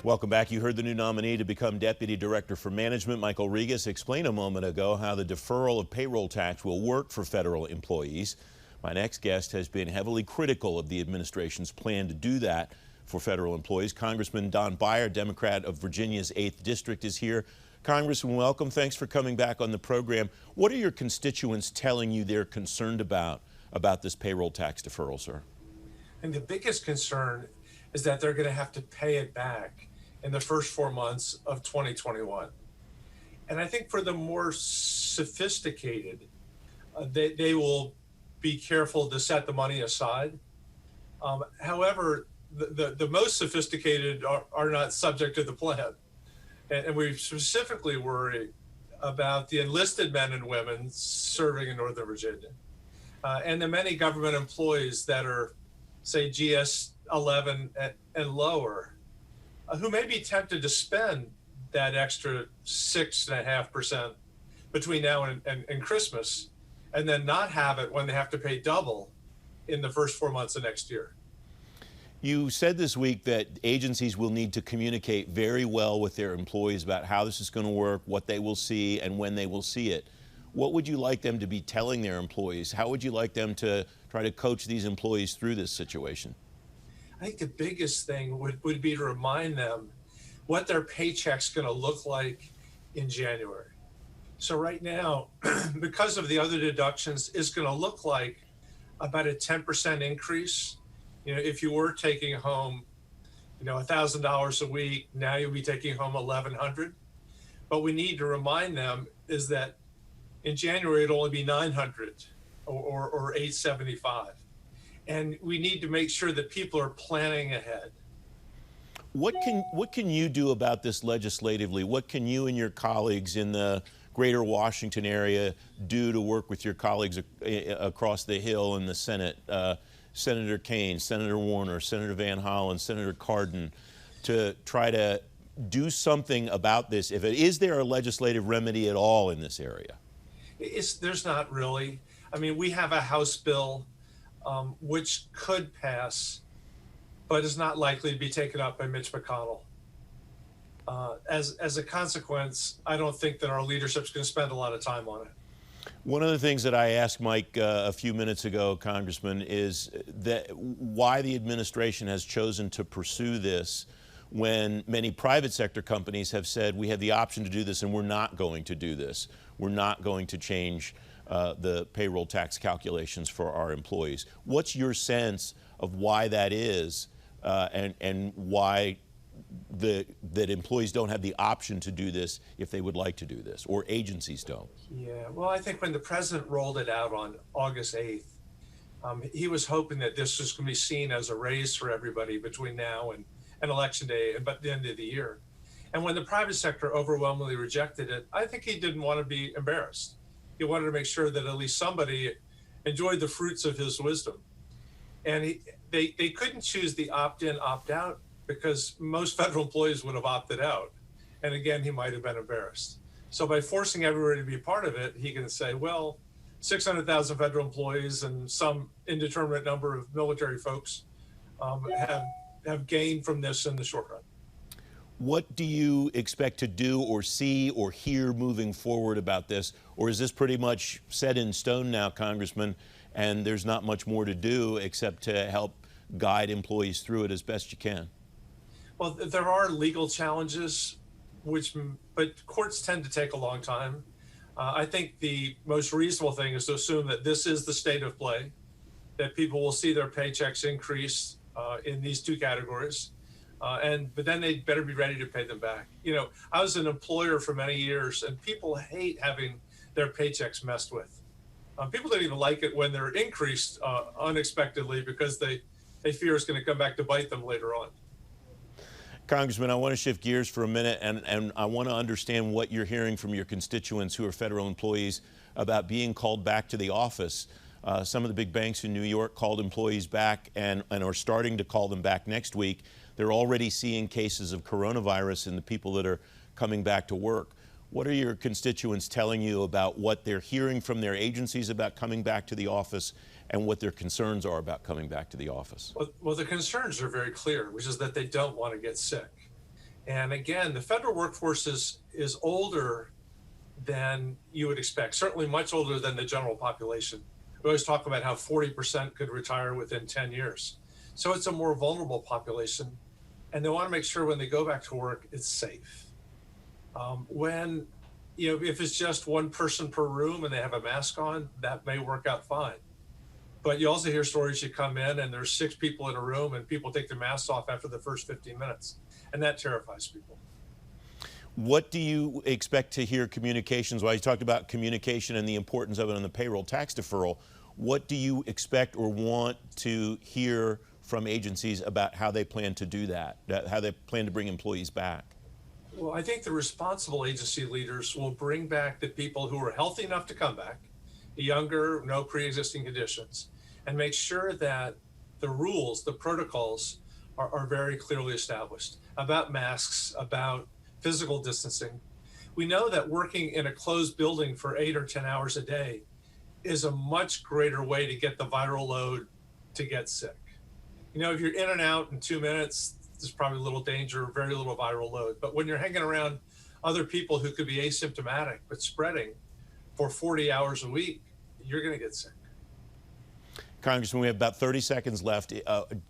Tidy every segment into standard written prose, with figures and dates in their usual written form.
Welcome back. You heard the new nominee to become Deputy Director for Management, Michael Regas, explain a moment ago how the deferral of payroll tax will work for federal employees. My next guest has been heavily critical of the administration's plan to do that for federal employees. Congressman Don Beyer, Democrat of Virginia's 8th District, is here. Congressman, welcome. Thanks for coming back on the program. What are your constituents telling you they're concerned about this payroll tax deferral, sir? And the biggest concern is that they're going to have to pay it back in the first 4 months of 2021. And I think for the more sophisticated, they will be careful to set the money aside. However, the most sophisticated are not subject to the plan. And we specifically worry about the enlisted men and women serving in Northern Virginia, and the many government employees that are, say, GS 11 and lower, who may be tempted to spend that extra 6.5% between now and Christmas, and then not have it when they have to pay double in the first 4 months of next year. You said this week that agencies will need to communicate very well with their employees about how this is going to work, what they will see, and when they will see it. What would you like them to be telling their employees? How would you like them to try to coach these employees through this situation? I think the biggest thing would be to remind them what their paycheck's going to look like in January. So right now, because of the other deductions, it's going to look like about a 10% increase. You know, if you were taking home, $1,000 a week, now you'll be taking home $1,100. But we need to remind them is that in January it'll only be $900 or $875, and we need to make sure that people are planning ahead. What can you do about this legislatively? What can you and your colleagues in the greater Washington area do to work with your colleagues across the Hill in the Senate? Senator Kaine, Senator Warner, Senator Van Hollen, Senator Cardin, to try to do something about this? Is there a legislative remedy at all in this area? There's not really. I mean, we have a House bill which could pass, but is not likely to be taken up by Mitch McConnell. As a consequence, I don't think that our leadership's going to spend a lot of time on it. One of the things that I asked Mike a few minutes ago, Congressman, is that why the administration has chosen to pursue this when many private sector companies have said we have the option to do this and we're not going to do this. We're not going to change the payroll tax calculations for our employees. What's your sense of why that is and why that employees don't have the option to do this if they would like to do this, or agencies don't? Yeah, well, I think when the president rolled it out on August 8th, he was hoping that this was going to be seen as a raise for everybody between now and Election Day, but the end of the year. And when the private sector overwhelmingly rejected it, I think he didn't want to be embarrassed. He wanted to make sure that at least somebody enjoyed the fruits of his wisdom. And they couldn't choose the opt-in, opt-out, because most federal employees would have opted out. And again, he might have been embarrassed. So by forcing everybody to be a part of it, he can say, well, 600,000 federal employees and some indeterminate number of military folks have gained from this in the short run. What do you expect to do or see or hear moving forward about this? Or is this pretty much set in stone now, Congressman, and there's not much more to do except to help guide employees through it as best you can? Well, there are legal challenges, but courts tend to take a long time. I think the most reasonable thing is to assume that this is the state of play, that people will see their paychecks increase in these two categories, but then they better be ready to pay them back. I was an employer for many years, and people hate having their paychecks messed with. People don't even like it when they're increased unexpectedly because they fear it's going to come back to bite them later on. Congressman, I want to shift gears for a minute, and I want to understand what you're hearing from your constituents who are federal employees about being called back to the office. Some of the big banks in New York called employees back and are starting to call them back next week. They're already seeing cases of coronavirus in the people that are coming back to work. What are your constituents telling you about what they're hearing from their agencies about coming back to the office and what their concerns are about coming back to the office? Well, the concerns are very clear, which is that they don't want to get sick. And again, the federal workforce is older than you would expect, certainly much older than the general population. We always talk about how 40% could retire within 10 years. So it's a more vulnerable population, and they want to make sure when they go back to work, it's safe. When, if it's just one person per room and they have a mask on, that may work out fine. But you also hear stories, you come in and there's 6 people in a room and people take their masks off after the first 15 minutes. And that terrifies people. What do you expect to hear communications? Well, you talked about communication and the importance of it on the payroll tax deferral. What do you expect or want to hear from agencies about how they plan to do that, how they plan to bring employees back? Well, I think the responsible agency leaders will bring back the people who are healthy enough to come back, younger, no pre-existing conditions, and make sure that the rules, the protocols are very clearly established about masks, about physical distancing. We know that working in a closed building for 8 or 10 hours a day is a much greater way to get the viral load to get sick. If you're in and out in 2 minutes, there's probably a little danger, very little viral load. But when you're hanging around other people who could be asymptomatic but spreading for 40 hours a week, you're going to get sick. Congressman, we have about 30 seconds left.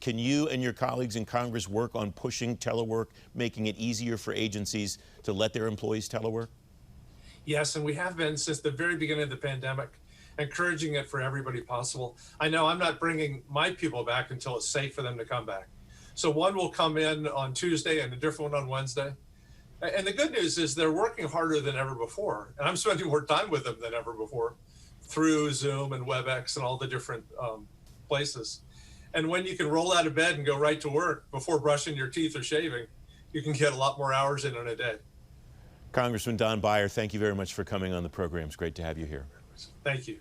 Can you and your colleagues in Congress work on pushing telework, making it easier for agencies to let their employees telework? Yes, and we have been since the very beginning of the pandemic, encouraging it for everybody possible. I know I'm not bringing my people back until it's safe for them to come back. So one will come in on Tuesday and a different one on Wednesday. And the good news is they're working harder than ever before. And I'm spending more time with them than ever before through Zoom and WebEx and all the different places. And when you can roll out of bed and go right to work before brushing your teeth or shaving, you can get a lot more hours in a day. Congressman Don Beyer, thank you very much for coming on the program. It's great to have you here. Thank you.